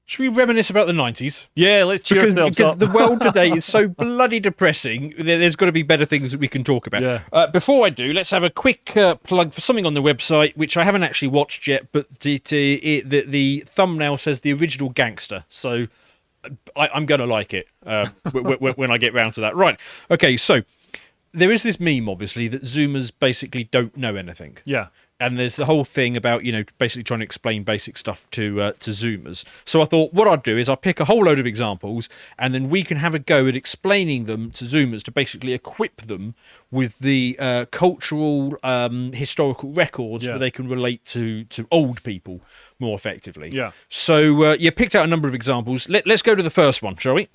Should we reminisce about the 90s? Yeah, let's cheer Because up. the world today is so bloody depressing. There's got to be better things that we can talk about. Yeah. Before I do, let's have a quick plug for something on the website, which I haven't actually watched yet, but the thumbnail says The Original Gangster. So I'm going to like it when I get round to that. Right. Okay, so there is this meme, obviously, that Zoomers basically don't know anything. Yeah. And there's the whole thing about, basically trying to explain basic stuff to Zoomers. So I thought what I'd do is I'll pick a whole load of examples and then we can have a go at explaining them to Zoomers to basically equip them with the cultural, historical records where they can relate to old people more effectively. Yeah. So you picked out a number of examples. Let's go to the first one, shall we?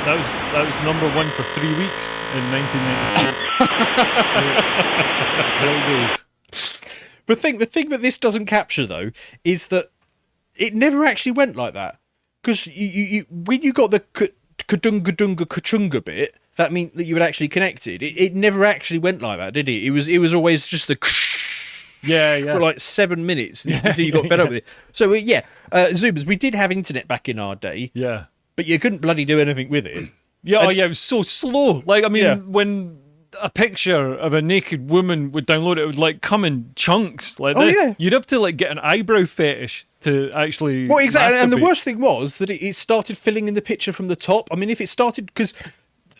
That was number 1 for 3 weeks in 1992. Drillwave. The thing that this doesn't capture, though, is that it never actually went like that. Because when you got the kadunga kachunga bit, that meant that you had actually connected. It never actually went like that, did it? It was always just the yeah for like 7 minutes until you got fed up with it. So Zoomers, we did have internet back in our day. Yeah. But you couldn't bloody do anything with it. Yeah, it was so slow. Like, I mean, when a picture of a naked woman would download it would like come in chunks like this. Yeah. You'd have to like get an eyebrow fetish to actually. Well, exactly. And the masturbate. worst thing was that it started filling in the picture from the top. I mean, if it started, because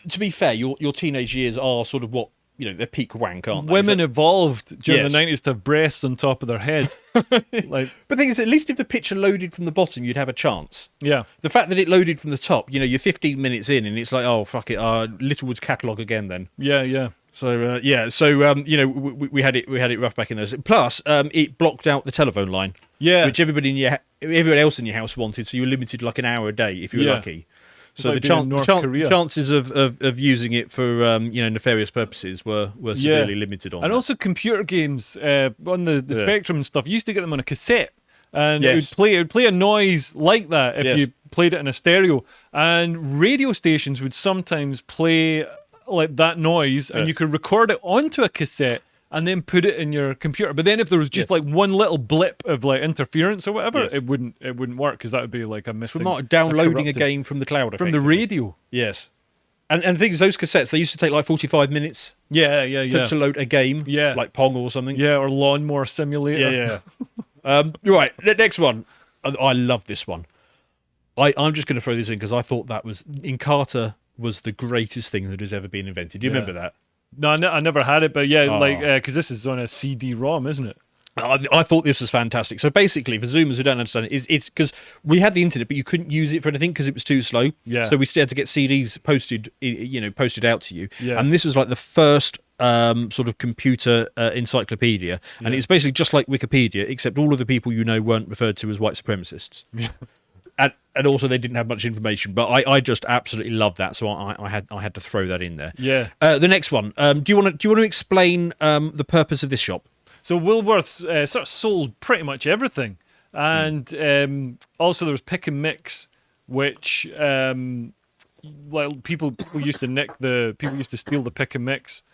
to be fair, your teenage years are sort of what, they're peak wank, aren't they? Women evolved during Yes. the 90s to have breasts on top of their head. But the thing is, at least if the picture loaded from the bottom, you'd have a chance. Yeah. The fact that it loaded from the top, you're 15 minutes in and it's like, oh, fuck it, Littlewood's catalogue again then. Yeah. So, we had it rough back in those. Plus, it blocked out the telephone line. Yeah. Which everybody else in your house wanted, so you were limited to like an hour a day if you were lucky. So like the chances of using it for nefarious purposes were severely limited on. And that. also computer games on the Spectrum and stuff. You used to get them on a cassette, and Yes. it would play a noise like that if you played it in a stereo. And radio stations would sometimes play like that noise, and you could record it onto a cassette and then put it in your computer. But then if there was just like one little blip of like interference or whatever, it wouldn't work, because that would be like a missing. From downloading a corrupted- game from the cloud, from the radio. Yes. And things, those cassettes, they used to take like 45 minutes Yeah. to load a game, Yeah. like Pong or something. Yeah, or Lawnmower Simulator. Yeah. Right, next one. I love this one. I'm just going to throw this in because I thought that was, in Carter, was the greatest thing that has ever been invented. Do you remember that? No, I never had it, but because this is on a CD-ROM, isn't it? I thought this was fantastic. So basically, for Zoomers who don't understand it, it's because we had the internet, but you couldn't use it for anything because it was too slow. Yeah. So we still had to get CDs posted out to you. Yeah. And this was like the first sort of computer encyclopedia, and it's basically just like Wikipedia, except all of the people weren't referred to as white supremacists. Yeah. And also they didn't have much information, but I just absolutely loved that, so I had to throw that in there. Yeah. The next one. Do you want to explain the purpose of this shop? So Woolworths sort of sold pretty much everything, and also there was Pick and Mix, which people used to steal the Pick and Mix,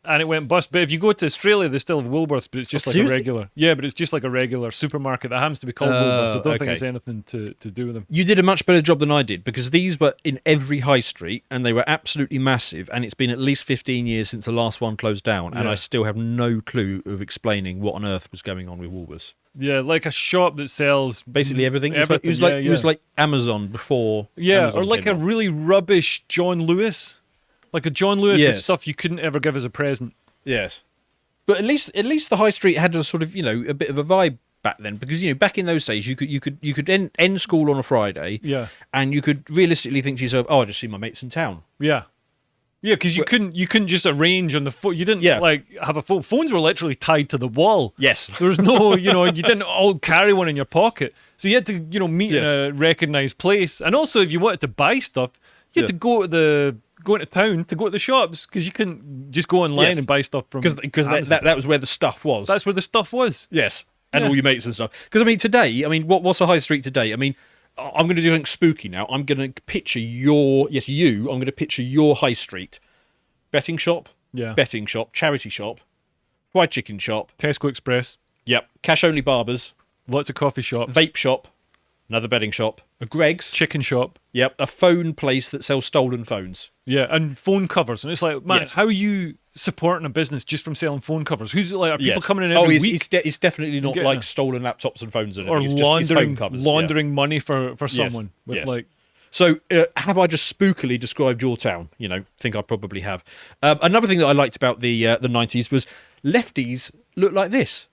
and it went bust. But if you go to Australia, they still have Woolworths, but it's just like seriously? a regular. Yeah, but it's just like a regular supermarket that happens to be called Woolworths. I don't think it's anything to do with them. You did a much better job than I did, because these were in every high street and they were absolutely massive, and it's been at least 15 years since the last one closed down, and I still have no clue of explaining what on earth was going on with Woolworths. Yeah, like a shop that sells basically everything. It was like Amazon before. Yeah, Amazon or like came a out. really rubbish John Lewis. Like a John Lewis with Yes. stuff you couldn't ever give as a present. Yes. But at least the high street had a sort of, a bit of a vibe back then, because back in those days you could end school on a Friday, and you could realistically think to yourself, oh, I just see my mates in town. Yeah, because you couldn't just arrange on the phone. You didn't like have a phone. Phones were literally tied to the wall. Yes. There was no, you didn't all carry one in your pocket. So you had to, meet in a recognised place. And also, if you wanted to buy stuff, you had to go to go into town to go to the shops because you couldn't just go online and buy stuff from because that was where the stuff was. That's where the stuff was. Yes, and all your mates and stuff. Because I mean, today, I mean, what's a high street today? I mean, I'm going to do something spooky now. I'm going to picture I'm going to picture your high street betting shop, charity shop, fried chicken shop, Tesco Express. Yep, cash only barbers, lots of coffee shops, vape shop, another betting shop, a Greg's, chicken shop. Yep, a phone place that sells stolen phones. Yeah, and phone covers. And it's like, man, how are you supporting a business just from selling phone covers? Who's like, are people coming in every week? It's definitely not like stolen laptops and phones and or laundering covers. Laundering money for someone with like. So have I just spookily described your town? You know, think I probably have. Another thing that I liked about the 90s was lefties look like this.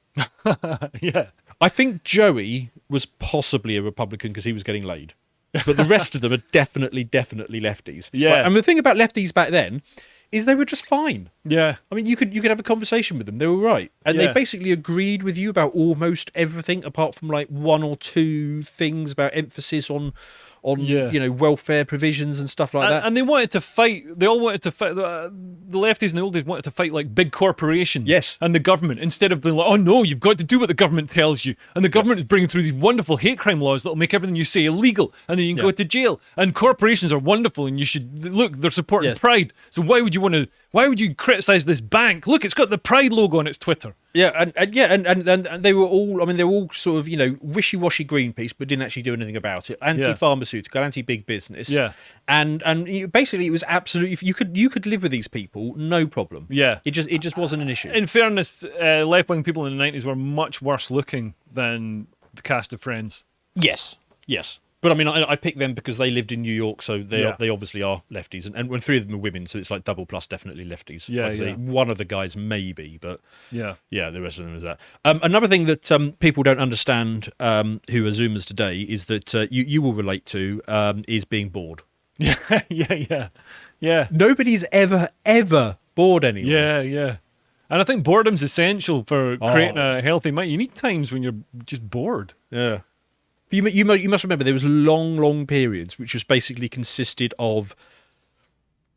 Yeah. I think Joey was possibly a Republican because he was getting laid. But the rest of them are definitely lefties. Yeah. Right? And the thing about lefties back then is they were just fine. Yeah. I mean, you could have a conversation with them. They were right. And they basically agreed with you about almost everything apart from like one or two things about emphasis on welfare provisions and stuff like that. And they wanted to fight. They all wanted to fight. The lefties in the old days wanted to fight like big corporations. Yes. And the government, instead of being like, oh no, you've got to do what the government tells you. And the government is bringing through these wonderful hate crime laws that will make everything you say illegal, and then you can go to jail. And corporations are wonderful, and you should look. They're supporting Pride. So why would you criticize this bank? Look, it's got the Pride logo on its Twitter. Yeah, and they were all. I mean, they were all sort of wishy-washy Greenpeace, but didn't actually do anything about it. Anti-pharmaceutical, anti-big business. Yeah, and basically it was absolutely you could live with these people, no problem. Yeah, it just wasn't an issue. In fairness, left-wing people in the 90s were much worse looking than the cast of Friends. Yes. But I mean, I picked them because they lived in New York, so they obviously are lefties, and when three of them are women, so it's like double plus definitely lefties. Yeah. One of the guys maybe, but yeah, the rest of them is that. Another thing that people don't understand who are Zoomers today is that you will relate to is being bored. Yeah. Nobody's ever bored anyone. Yeah. And I think boredom's essential for creating a healthy mind. You need times when you're just bored. Yeah. You must remember there was long periods which was basically consisted of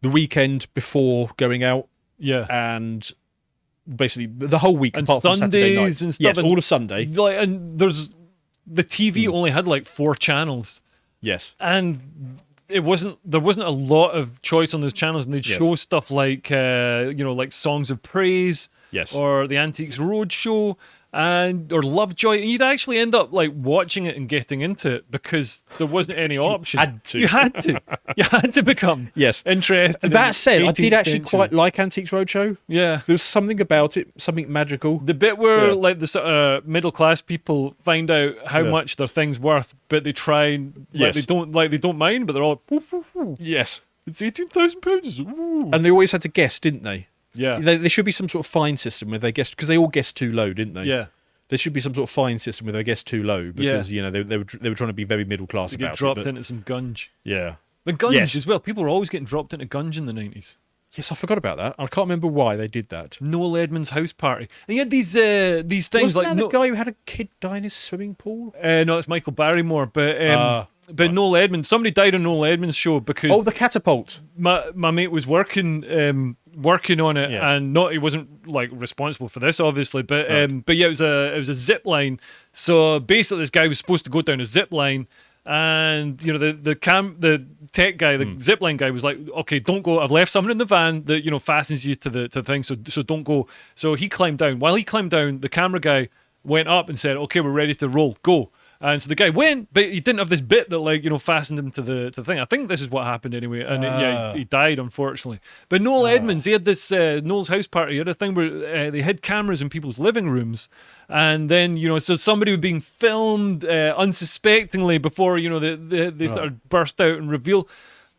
the weekend before going out, and basically the whole week and apart from Saturday night. And stuff. Yes, all of Sunday. And there's the TV only had like 4 channels. Yes, and there wasn't a lot of choice on those channels, and they'd show stuff like like Songs of Praise, or the Antiques Roadshow. Or Lovejoy, and you'd actually end up like watching it and getting into it because there wasn't any option. You had to become interested. That said, I did actually quite like Antiques Roadshow. Yeah, there was something about it, something magical. The bit where like the sort of middle class people find out how much their thing's worth, but they try they don't mind, but they're all yes, it's £18,000, and they always had to guess, didn't they? Yeah, there should be some sort of fine system where they guessed, because they all guessed too low, didn't they? Yeah, there should be some sort of fine system where they guessed too low because they were trying to be very middle class about it. Dropped into some gunge. Yeah, the gunge as well. People were always getting dropped into gunge in the 90s. Yes, I forgot about that. I can't remember why they did that. Noel Edmonds' house party, and he had these things. Wasn't like that the guy who had a kid die in his swimming pool? No, it's Michael Barrymore, but Noel Edmonds. Somebody died on Noel Edmonds' show because the catapult. My mate was working on it, and he wasn't like responsible for this, obviously, but yeah, it was a zip line. So basically, this guy was supposed to go down a zip line, and the tech guy, the zip line guy, was like, "Okay, don't go. I've left something in the van that fastens you to the thing, so don't go." So he climbed down. While he climbed down, the camera guy went up and said, "Okay, we're ready to roll. Go." And so the guy went, but he didn't have this bit that fastened him to the thing. I think this is what happened anyway, and he died, unfortunately. But Noel Edmonds, he had this Noel's house party. He had a thing where they hid cameras in people's living rooms, and then so somebody was being filmed unsuspectingly before they started burst out and reveal.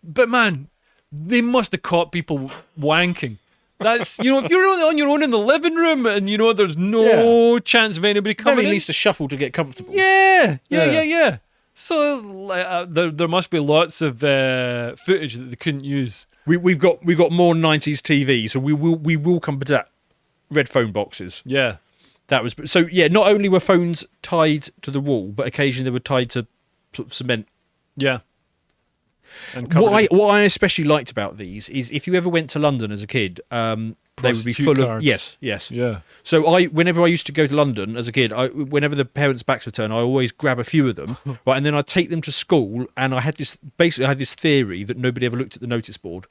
But man, they must have caught people wanking. That's if you're on your own in the living room and there's no chance of anybody coming, at least a shuffle to get comfortable. Yeah. So there must be lots of footage that they couldn't use. We've got more 90s TV, so we will come to that. Red phone boxes. Yeah, that was so. Yeah, not only were phones tied to the wall, but occasionally they were tied to sort of cement. Yeah. And covered What I especially liked about these is if you ever went to London as a kid, they would be full cards. of yes. Yeah. So whenever I used to go to London as a kid, whenever the parents' backs were turned, I always grab a few of them, right, and then I'd take them to school, and I had this theory that nobody ever looked at the notice board.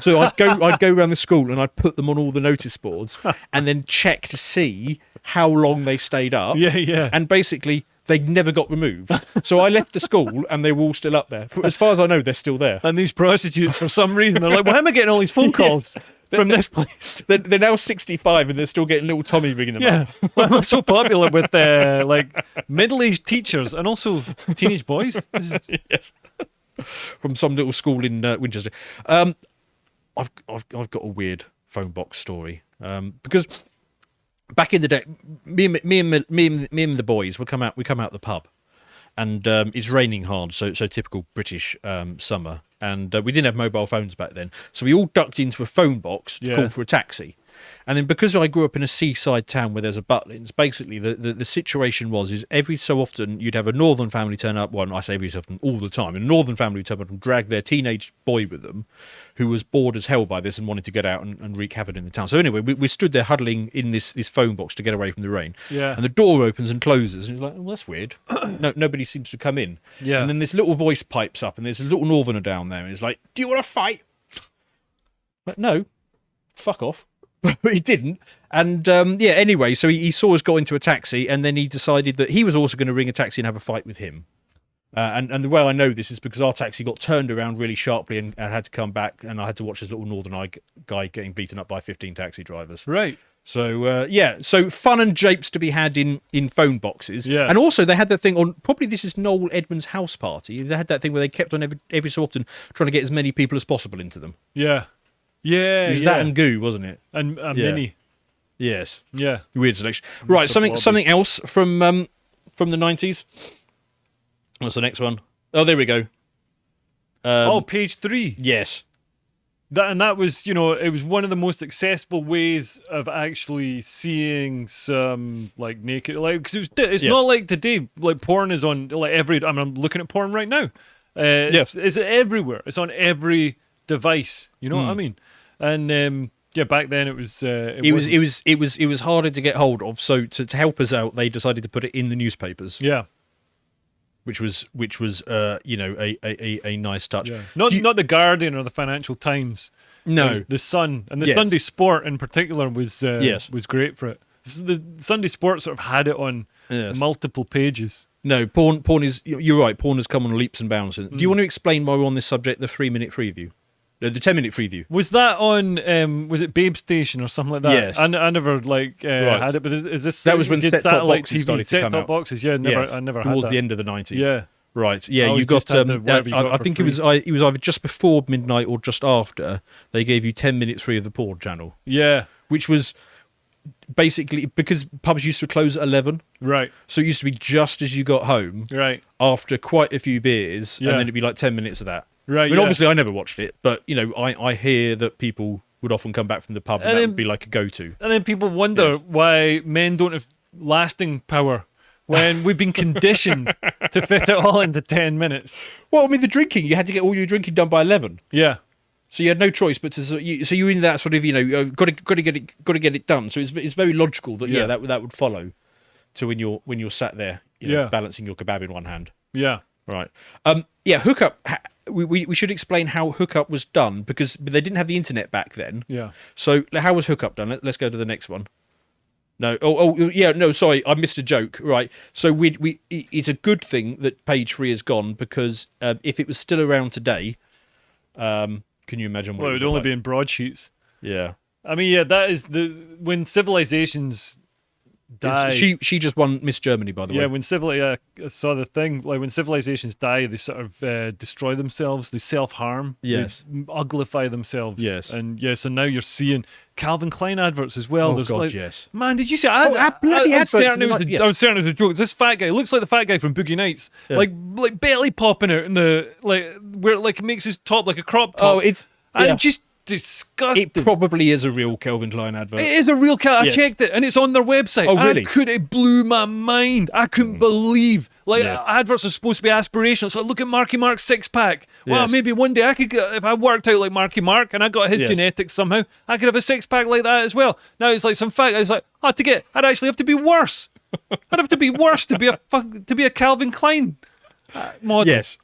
So I'd go around the school and I'd put them on all the notice boards, and then check to see how long they stayed up. Yeah. And basically, they never got removed. So I left the school and they were all still up there. As far as I know, they're still there. And these prostitutes, for some reason, they're like, why am I getting all these phone calls from this place? They're now 65 and they're still getting little Tommy ringing them up. Why am I so popular with like middle-aged teachers and also teenage boys? Yes. From some little school in Winchester. I've got a weird phone box story because back in the day, me and the boys would come out the pub, and it's raining hard, so typical British summer, and we didn't have mobile phones back then, so we all ducked into a phone box to call for a taxi. And then because I grew up in a seaside town where there's a Butlins, basically the situation is every so often you'd have a northern family turn up. Well, I say every so often, all the time. A northern family would turn up and drag their teenage boy with them, who was bored as hell by this and wanted to get out and wreak havoc in the town. So anyway, we stood there huddling in this phone box to get away from the rain. Yeah. And the door opens and closes, and it's like, well, that's weird. Nobody seems to come in. Yeah. And then this little voice pipes up, and there's a little northerner down there, and it's like, do you want to fight? But no, fuck off. But he didn't. And anyway, so he saw us got into a taxi, and then he decided that he was also going to ring a taxi and have a fight with him. And the way I know this is because our taxi got turned around really sharply and had to come back, and I had to watch this little northern guy getting beaten up by 15 taxi drivers. Right. So, so fun and japes to be had in phone boxes. Yeah. And also they had that thing on, probably this is Noel Edmonds' house party, they had that thing where they kept on every so often trying to get as many people as possible into them. Yeah. Yeah, It was that and Goo, wasn't it? And Yeah. Mini. Yes. Yeah. Weird selection. Right, something else from the 90s. What's the next one? Oh, there we go. Page 3. Yes. That was, it was one of the most accessible ways of actually seeing some like naked, like, because it's not like today, like porn is on like every. I'm looking at porn right now. It's everywhere. It's on every device. You know what I mean? And back then it was it was harder to get hold of. So to help us out, they decided to put it in the newspapers. Yeah. Which was a nice touch. Yeah. Not the Guardian or the Financial Times. No, the Sun and the Sunday Sport in particular was great for it. The Sunday Sport sort of had it on multiple pages. No, porn is. You're right. Porn has come on leaps and bounds. Do you want to explain while we're on this subject the 3-minute preview? The 10-minute preview. Was that on? Was it Babe Station or something like that? Yes. I never had it. But is this? That was when set-top boxes started to come out. Set-top boxes. Yeah, I never had towards that. the end of the 90s. Yeah. Right. Yeah, you got. I think it was either just before midnight or just after. They gave you 10 minutes free of the porn channel. Yeah. Which was basically because pubs used to close at 11. Right. So it used to be just as you got home. Right. After quite a few beers, and then it'd be like 10 minutes of that. Right. I mean, obviously, I never watched it, but I hear that people would often come back from the pub, and that would be like a go-to. And then people wonder why men don't have lasting power when we've been conditioned to fit it all into 10 minutes. Well, I mean, the drinking, you had to get all your drinking done by 11. Yeah. So you had no choice but to. So you're in that sort of got to get it done. So it's very logical that that would follow to when you're sat there balancing your kebab in one hand. Yeah. Right. Hookup. We should explain how hookup was done because they didn't have the internet back then. Yeah. So how was hookup done? Let's go to the next one. No. No. Sorry, I missed a joke. Right. So it's a good thing that page 3 is gone because if it was still around today, can you imagine what? Well, it would only be in broadsheets. Yeah. I mean, that is when civilizations die. She just won Miss Germany, by the way. Yeah, when I saw the thing, like when civilizations die, they sort of destroy themselves, they self-harm, yes, they uglify themselves. Yes. And so now you're seeing Calvin Klein adverts as well. Oh, There's God, yes. Man, did you see? Bloody I was certain adverts. I was certain it was a joke. It's this fat guy. It looks like the fat guy from Boogie Nights. Yeah. Like belly popping out in the, like, where it like makes his top like a crop top. Oh, it's... And just disgusting. It probably is a real Calvin Klein advert. It is a real cat. I checked it, and it's on their website. Oh, really? It blew my mind. I couldn't believe Like Yes. adverts are supposed to be aspirational. So look at Marky Mark's 6-pack. Well, Yes. maybe one day I could get, if I worked out like Marky Mark and I got his Yes. genetics somehow, I could have a 6-pack like that as well. Now it's like some fact. It's like, I'd actually have to be worse. I'd have to be worse to be a Calvin Klein model. Yes.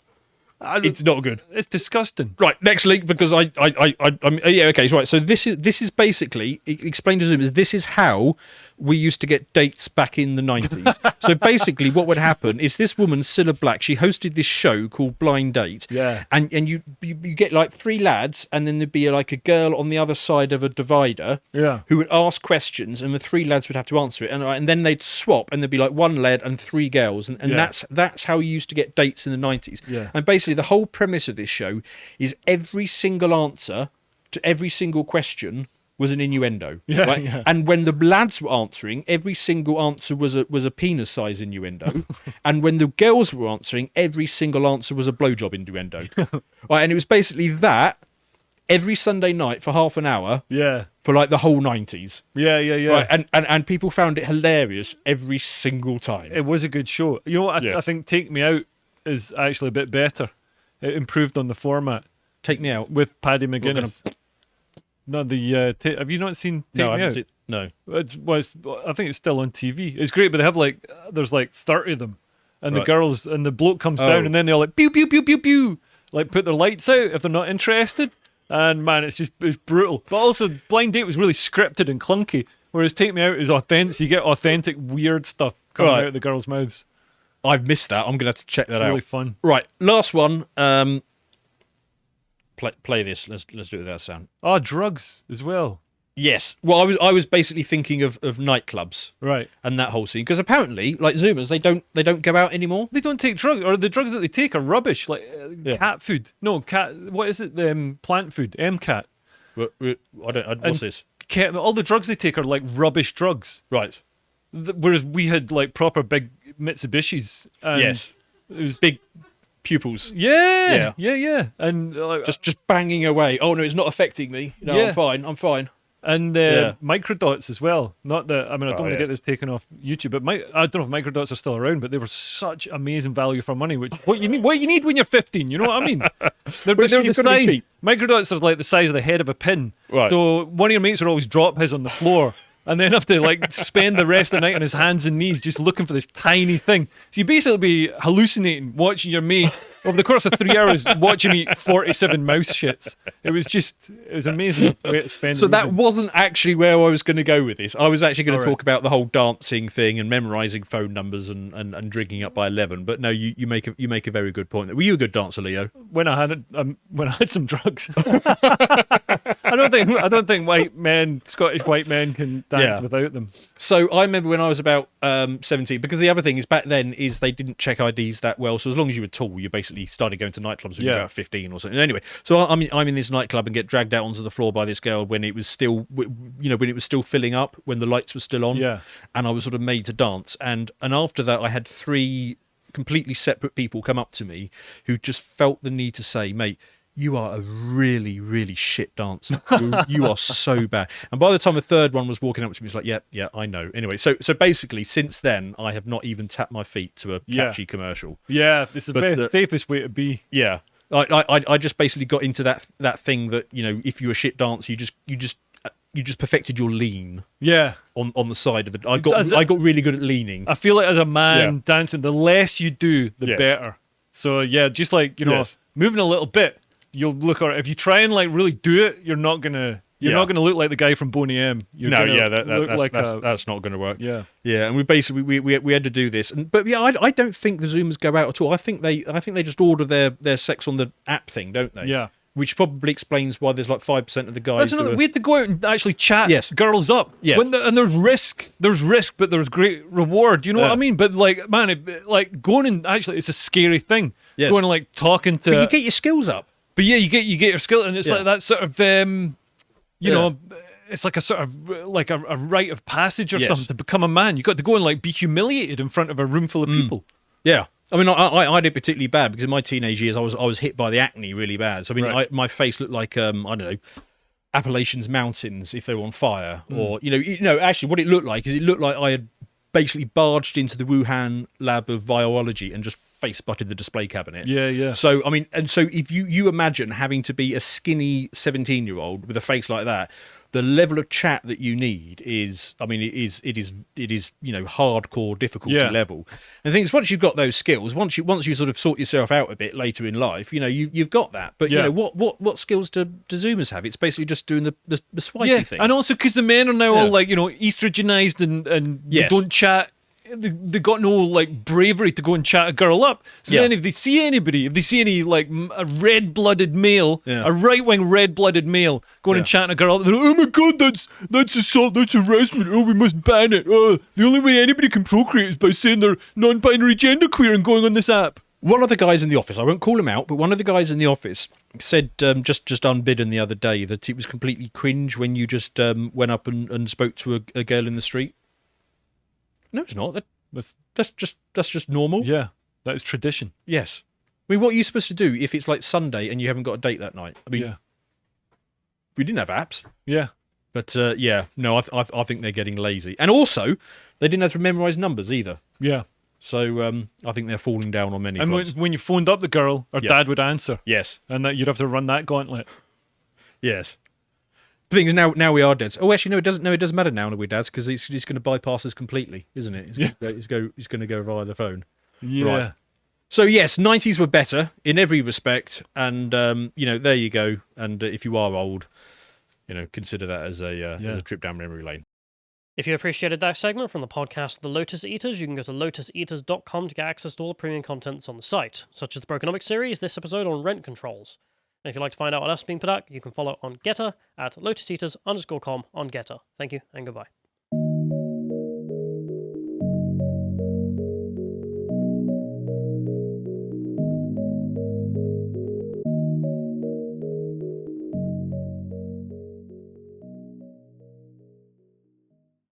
It's not good. It's disgusting. Right, next link, because I'm yeah, okay, so right. So this is basically, explain to Zoomers, this is how we used to get dates back in the 90s. So basically what would happen is this woman, Cilla Black, she hosted this show called Blind Date. Yeah. And you get like 3 lads, and then there'd be like a girl on the other side of a divider. Yeah. Who would ask questions, and the 3 lads would have to answer it, and then they'd swap, and there'd be like 1 lad and 3 girls, and Yeah. that's how you used to get dates in the 90s. Yeah. And basically the whole premise of this show is every single answer to every single question was an innuendo. Yeah, right? yeah. And when the lads were answering, every single answer was a penis size innuendo. And when the girls were answering, every single answer was a blowjob innuendo. Right, and it was basically that every Sunday night for half an hour Yeah. for like the whole 90s. Yeah. Right, and people found it hilarious every single time. It was a good show. You know what? I Yes. think Take Me Out is actually a bit better. It improved on the format Take me out. with Paddy gonna- McGuinness. No, have you not seen Take No, I Me haven't Out? seen, no. I think it's still on TV. It's great, but they have there's like 30 of them, and the Right. girls and the bloke comes Oh. down, and then they're like pew pew pew pew pew, like put their lights out if they're not interested. And man, it's brutal. But also, Blind Date was really scripted and clunky, whereas Take Me Out is authentic. So you get authentic weird stuff coming Right. out of the girls' mouths. I've missed that. I'm going to have to check that It's out. really fun. Right, last one. Play this. Let's do it without sound. Oh, drugs as well. Yes. Well, I was basically thinking of nightclubs Right. and that whole scene, because apparently, like Zoomers, they don't go out anymore. They don't take drugs, or the drugs that they take are rubbish, like Yeah. cat food. No, cat. What is it? Plant food. MCAT. What's this? All the drugs they take are like rubbish drugs. Right. Whereas we had like proper big Mitsubishis. And Yes. It was Big pupils. yeah. And Just banging away. Oh no, it's not affecting me. No, Yeah. I'm fine. and Yeah. microdots as well. Not that I mean I don't want to yes. get this taken off YouTube, but I don't know if microdots are still around, but they were such amazing value for money. Which what you need when you're 15. You know what I mean? They're Well, the it's gotta be size. cheap. Microdots are like the size of the head of a pin. Right. So one of your mates would always drop his on the floor. And then have to like spend the rest of the night on his hands and knees just looking for this tiny thing. So you basically be hallucinating watching your mate over the course of 3 hours watching me eat 47 mouse shits. It was amazing way to spend. So an that evening. wasn't actually where I was going to go with this. I was actually going to All right. talk about the whole dancing thing and memorizing phone numbers and drinking up by 11. But no, you make a very good point. Were you a good dancer, Leo? when I had some drugs. I don't think Scottish white men can dance Yeah. without them. So I remember when I was about 17, because the other thing is back then is they didn't check IDs that well. So as long as you were tall, you basically started going to nightclubs when you were Yeah. about 15 or something. Anyway, so I'm in this nightclub and get dragged out onto the floor by this girl when it was still, when it was still filling up, when the lights were still on. Yeah. And I was sort of made to dance. And after that, I had 3 completely separate people come up to me who just felt the need to say, mate, you are a really, really shit dancer. You are so bad. And by the time a third one was walking up to me, it's like, yeah, I know. Anyway, so basically, since then, I have not even tapped my feet to a Yeah. catchy commercial. Yeah, it's the But, best, safest way to be. Yeah, I just basically got into that thing that if you're a shit dancer, you just perfected your lean Yeah. on the side of the. Does it- I got really good at leaning. I feel like as a man Yeah. dancing, the less you do, the Yes. better. So yeah, just like Yes. moving a little bit, you'll look. Or if you try and like really do it, you're not gonna look like the guy from Boney M. You're No, gonna yeah, look like that's not going to work. yeah. Yeah, and we basically we had to do this, but yeah, I don't think the Zoomers go out at all. I think they just order their sex on the app thing, don't they? Yeah. Which probably explains why there's like 5% of the guys. That's another. We had to go out and actually chat Yes. girls up. Yes. And there's risk, but there's great reward. You know what Yeah. I mean? But like, man, like going and actually, it's a scary thing. Yes. Going and like talking to. But you get your skills up. But yeah, you get your skill, and it's Yeah. like that sort of, you Yeah. know, it's like a sort of like a rite of passage or Yes. something to become a man. You got to go and like be humiliated in front of a room full of people. Yeah. I mean, I did particularly bad because in my teenage years I was hit by the acne really bad. So I mean, Right. my face looked like I don't know, Appalachian's mountains if they were on fire, or actually what it looked like is it looked like I had basically barged into the Wuhan lab of virology and just face butted the display cabinet. Yeah. So I mean, and so if you imagine having to be a skinny 17-year-old with a face like that, the level of chat that you need is, I mean, it is hardcore difficulty level. And the thing is, once you've got those skills, once you sort of sort yourself out a bit later in life, you've got that. But what skills do Zoomers have? It's basically just doing the swipey thing. And also because the men are now all like estrogenized and they don't chat. They got no like bravery to go and chat a girl up. So then if they see any like a red-blooded male, a right-wing red-blooded male going and chatting a girl up, they're like, oh my god, that's assault, that's harassment, oh we must ban it. The only way anybody can procreate is by saying they're non-binary genderqueer and going on this app. One of the guys in the office, I won't call him out, but one of the guys in the office said just unbidden the other day that it was completely cringe when you just went up and spoke to a girl in the street. No, it's not. That's just normal. Yeah, that is tradition. Yes. I mean, what are you supposed to do if it's like Sunday and you haven't got a date that night? I mean, we didn't have apps. Yeah. But no, I think they're getting lazy. And also, they didn't have to memorise numbers either. Yeah. So I think they're falling down on many fronts. And when you phoned up the girl, her dad would answer. Yes. And that you'd have to run that gauntlet. Yes. The thing is, now we are dads. Oh, actually, no, it doesn't. No, it doesn't matter now that we're dads because he's going to bypass us completely, isn't it? He's going to go via the phone. Yeah. Right. So yes, 90s were better in every respect, and there you go. And if you are old, consider that as a trip down memory lane. If you appreciated that segment from the podcast The Lotus Eaters, you can go to lotuseaters.com to get access to all the premium contents on the site, such as the Brokenomics series, this episode on rent controls. And if you'd like to find out what else is being put out, you can follow on Getter at lotuseaters_com on Getter. Thank you and goodbye.